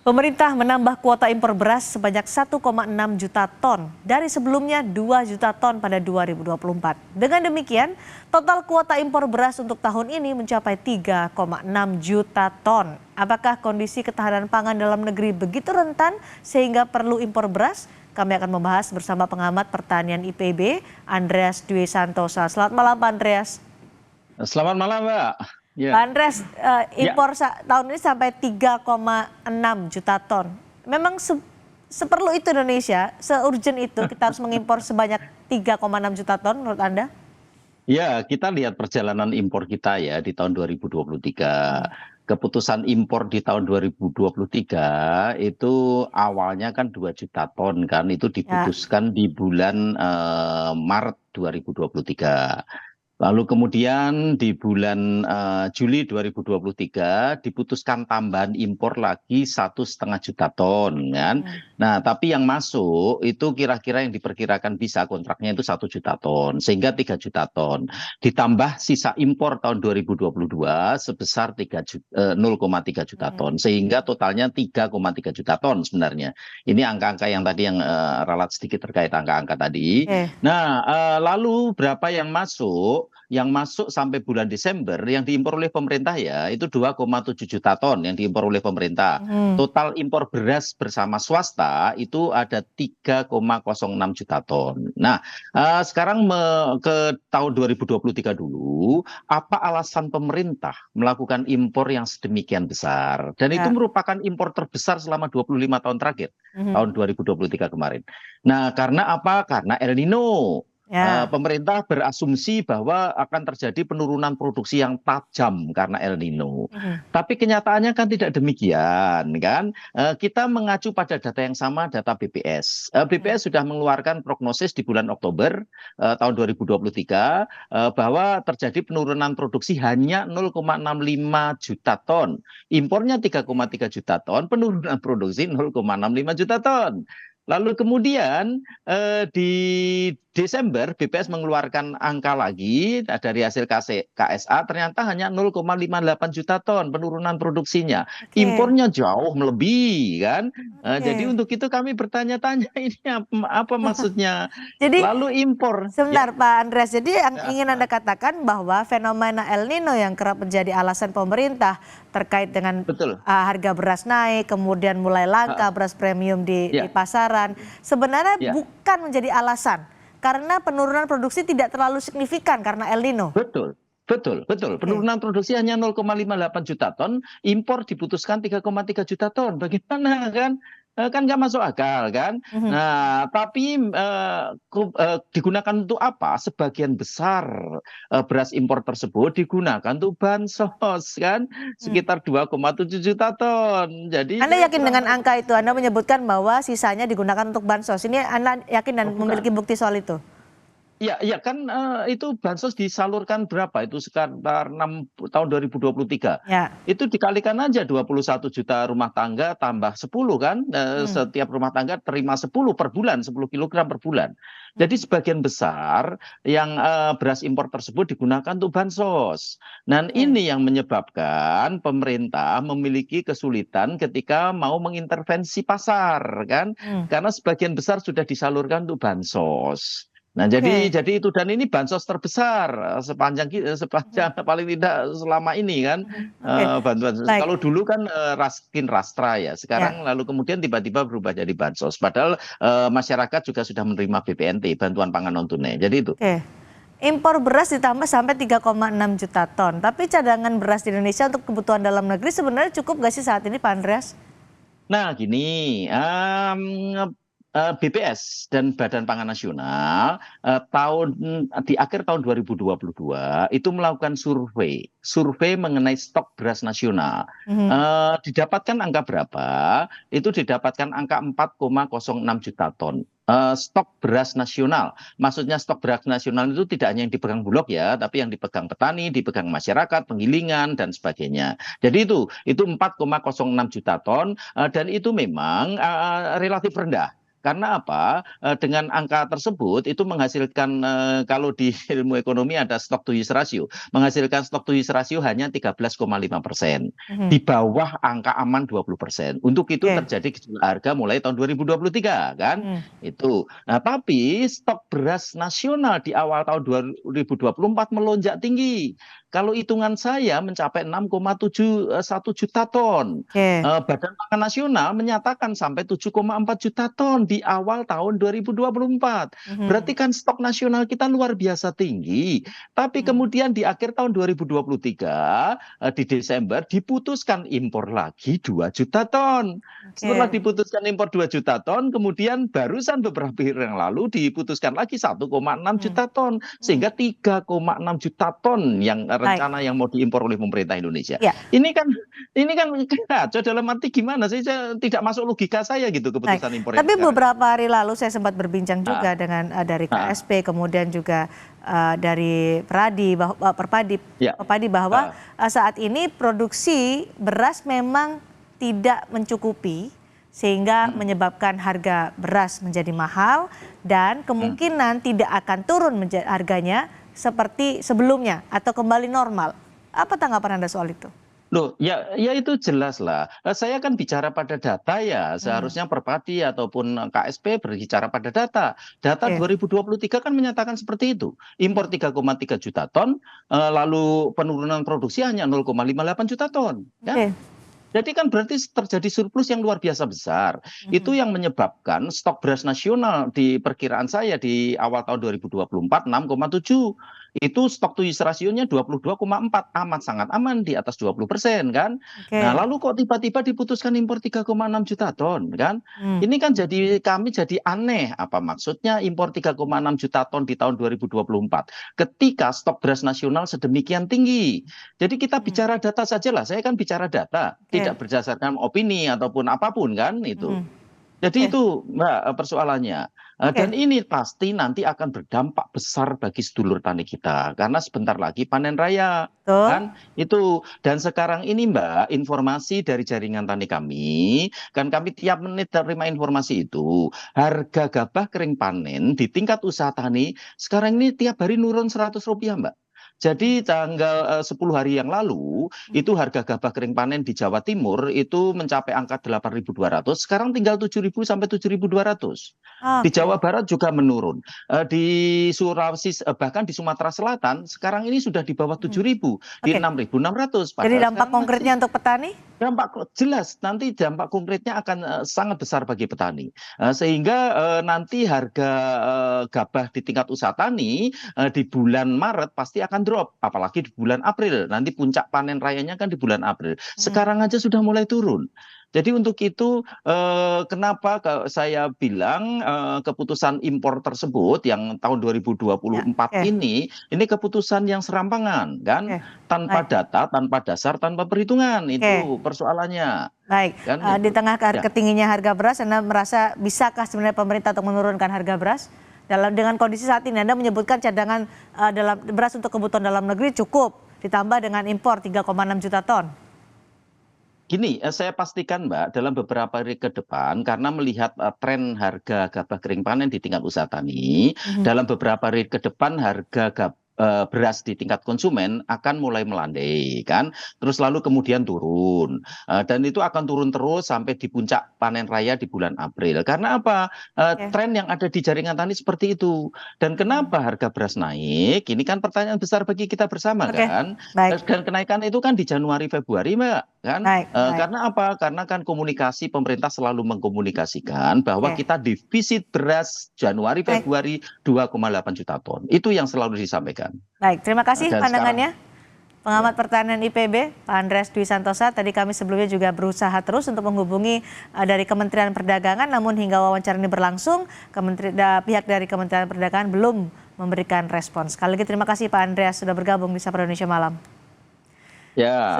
Pemerintah menambah kuota impor beras sebanyak 1,6 juta ton dari sebelumnya 2 juta ton pada 2024. Dengan demikian, total kuota impor beras untuk tahun ini mencapai 3,6 juta ton. Apakah kondisi ketahanan pangan dalam negeri begitu rentan sehingga perlu impor beras? Kami akan membahas bersama pengamat pertanian IPB, Andreas Dwi Santosa. Selamat malam, Pak Andreas. Selamat malam, Mbak. Ya. Pak Andreas, Ya. impor tahun ini sampai 3,6 juta ton. Memang seperlu itu Indonesia, se-urgent itu kita harus mengimpor sebanyak 3,6 juta ton menurut Anda? Ya, kita lihat perjalanan impor kita ya di tahun 2023. Keputusan impor di tahun 2023 itu awalnya kan 2 juta ton kan, itu diputuskan di bulan Maret 2023. Lalu kemudian di bulan Juli 2023 diputuskan tambahan impor lagi 1,5 juta ton kan. Nah, tapi yang masuk itu kira-kira yang diperkirakan bisa kontraknya itu 1 juta ton sehingga 3 juta ton. Ditambah sisa impor tahun 2022 sebesar 0,3 juta ton sehingga totalnya 3,3 juta ton sebenarnya. Ini angka-angka yang tadi yang ralat sedikit terkait angka-angka tadi. Nah, lalu berapa yang masuk? Yang masuk sampai bulan Desember yang diimpor oleh pemerintah ya itu 2,7 juta ton yang diimpor oleh pemerintah. Total impor beras bersama swasta itu ada 3,06 juta ton. Nah, sekarang ke tahun 2023 dulu, apa alasan pemerintah melakukan impor yang sedemikian besar? Dan itu merupakan impor terbesar selama 25 tahun terakhir, tahun 2023 kemarin. Nah, karena apa? Karena El Nino. Pemerintah berasumsi bahwa akan terjadi penurunan produksi yang tajam karena El Nino. Tapi kenyataannya kan tidak demikian, kan? Kita mengacu pada data yang sama, data BPS. BPS sudah mengeluarkan prognosis di bulan Oktober tahun 2023 bahwa terjadi penurunan produksi hanya 0,65 juta ton. Impornya 3,3 juta ton, penurunan produksi 0,65 juta ton. Lalu kemudian di Desember BPS mengeluarkan angka lagi dari hasil KSA ternyata hanya 0,58 juta ton penurunan produksinya. Impornya jauh melebihi kan. Jadi untuk itu kami bertanya-tanya ini apa maksudnya. Jadi lalu impor. Sebentar Pak Andreas, jadi yang ingin Anda katakan bahwa fenomena El Nino yang kerap menjadi alasan pemerintah terkait dengan harga beras naik, kemudian mulai langka beras premium di pasaran, sebenarnya bukan menjadi alasan karena penurunan produksi tidak terlalu signifikan karena El Nino. Betul. Penurunan produksi hanya 0,58 juta ton, impor diputuskan 3,3 juta ton. Bagaimana kan? Kan nggak masuk akal kan? Nah, tapi digunakan untuk apa? Sebagian besar beras impor tersebut digunakan untuk bansos kan, sekitar 2,7 juta ton. Jadi Anda yakin dengan angka itu? Anda menyebutkan bahwa sisanya digunakan untuk bansos. Ini Anda yakin dan memiliki bukti soal itu? Ya kan itu bansos disalurkan berapa? Itu sekitar tahun 2023. Itu dikalikan aja 21 juta rumah tangga tambah 10 kan. Setiap rumah tangga terima 10 per bulan, 10 kilogram per bulan. Jadi sebagian besar yang beras impor tersebut digunakan untuk bansos. Dan ini yang menyebabkan pemerintah memiliki kesulitan ketika mau mengintervensi pasar kan. Karena sebagian besar sudah disalurkan untuk bansos. Nah, jadi itu dan ini bansos terbesar sepanjang paling tidak selama ini kan bantuan. Kalau dulu kan Rastra ya, sekarang lalu kemudian tiba-tiba berubah jadi bansos. Padahal masyarakat juga sudah menerima BPNT, bantuan pangan non tunai. Jadi itu. Impor beras ditambah sampai 3,6 juta ton. Tapi cadangan beras di Indonesia untuk kebutuhan dalam negeri sebenarnya cukup nggak sih saat ini, Pak Andreas? Nah, gini. BPS dan Badan Pangan Nasional di akhir tahun 2022 itu melakukan survei mengenai stok beras nasional. Didapatkan angka berapa? Itu didapatkan angka 4,06 juta ton. Stok beras nasional, maksudnya stok beras nasional itu tidak hanya yang dipegang Bulog ya, tapi yang dipegang petani, dipegang masyarakat, penggilingan dan sebagainya. Jadi itu 4,06 juta ton dan itu memang relatif rendah. Karena apa? Dengan angka tersebut itu menghasilkan kalau di ilmu ekonomi ada stock to use ratio, menghasilkan stock to use ratio hanya 13,5%, di bawah angka aman 20%. Untuk itu Oke. terjadi gejolak harga mulai tahun 2023 kan? Itu. Nah, tapi stok beras nasional di awal tahun 2024 melonjak tinggi. Kalau hitungan saya mencapai 6,71 juta ton. Oke. Badan Pangan Nasional menyatakan sampai 7,4 juta ton di awal tahun 2024. Berarti kan stok nasional kita luar biasa tinggi. Tapi kemudian di akhir tahun 2023, di Desember diputuskan impor lagi 2 juta ton. Setelah Oke. diputuskan impor 2 juta ton, kemudian barusan beberapa hari yang lalu diputuskan lagi 1,6 juta ton. Sehingga 3,6 juta ton yang Baik. rencana yang mau diimpor oleh pemerintah Indonesia. Ya. Ini kan kacau dalam arti gimana sih? Saya tidak masuk logika saya gitu Baik. keputusan impor yang Tapi sekarang. beberapa hari lalu saya sempat berbincang juga dengan dari KSP, kemudian juga dari Perpadi bahwa saat ini produksi beras memang tidak mencukupi sehingga menyebabkan harga beras menjadi mahal dan kemungkinan tidak akan turun harganya seperti sebelumnya atau kembali normal. Apa tanggapan Anda soal itu? Loh, ya itu jelas lah. Saya kan bicara pada data ya. Seharusnya Perpadi ataupun KSP berbicara pada data. Data 2023 kan menyatakan seperti itu. Impor 3,3 juta ton, lalu penurunan produksi hanya 0,58 juta ton. Ya. Jadi kan berarti terjadi surplus yang luar biasa besar. Itu yang menyebabkan stok beras nasional di perkiraan saya di awal tahun 2024 6,7. Itu stok to use rasionya 22,4, amat sangat aman di atas 20% kan. Nah, lalu kok tiba-tiba diputuskan impor 3,6 juta ton kan? Ini kan kami jadi aneh, apa maksudnya impor 3,6 juta ton di tahun 2024 ketika stok beras nasional sedemikian tinggi. Jadi kita bicara data sajalah, saya kan bicara data, tidak berdasarkan opini ataupun apapun kan itu. Jadi itu Mbak persoalannya. Dan ini pasti nanti akan berdampak besar bagi sedulur tani kita karena sebentar lagi panen raya kan itu. Dan sekarang ini Mbak, informasi dari jaringan tani kami kan kami tiap menit terima informasi itu, harga gabah kering panen di tingkat usaha tani sekarang ini tiap hari nurun Rp100 Mbak. Jadi tanggal 10 hari yang lalu itu harga gabah kering panen di Jawa Timur itu mencapai angka 8.200, sekarang tinggal 7.000 sampai 7.200. Di Jawa Barat juga menurun. Di Sulawesi bahkan di Sumatera Selatan sekarang ini sudah di bawah 7.000, di 6.600. Jadi dampak konkretnya untuk petani? Dampak jelas, nanti dampak konkretnya akan sangat besar bagi petani. Sehingga nanti harga gabah di tingkat usaha tani di bulan Maret pasti akan drop, apalagi di bulan April. Nanti puncak panen rayanya kan di bulan April. Sekarang aja sudah mulai turun. Jadi untuk itu kenapa saya bilang keputusan impor tersebut yang tahun 2024 ini keputusan yang serampangan kan, tanpa data, tanpa dasar, tanpa perhitungan. Itu persoalannya. Baik, kan, di tengah ketingginya harga beras, Anda merasa bisakah sebenarnya pemerintah untuk menurunkan harga beras? Dengan kondisi saat ini Anda menyebutkan cadangan dalam beras untuk kebutuhan dalam negeri cukup, ditambah dengan impor 3,6 juta ton. Gini, saya pastikan Mbak, dalam beberapa hari ke depan, karena melihat tren harga gabah kering panen di tingkat usaha tani, dalam beberapa hari ke depan harga beras di tingkat konsumen akan mulai melandai kan, terus lalu kemudian turun, dan itu akan turun terus sampai di puncak panen raya di bulan April. Karena apa? Tren yang ada di jaringan tani seperti itu. Dan kenapa harga beras naik? Ini kan pertanyaan besar bagi kita bersama kan. Dan kenaikan itu kan di Januari Februari Mbak kan. Karena apa? Karena kan komunikasi pemerintah selalu mengkomunikasikan bahwa kita defisit beras Januari Februari 2,8 juta ton. Itu yang selalu disampaikan. Baik, terima kasih pandangannya. Pengamat pertanian IPB, Pak Andreas Dwi Santosa. Tadi kami sebelumnya juga berusaha terus untuk menghubungi dari Kementerian Perdagangan, namun hingga wawancara ini berlangsung, pihak dari Kementerian Perdagangan belum memberikan respons. Sekali lagi terima kasih Pak Andreas sudah bergabung di Sapa Indonesia Malam. Ya.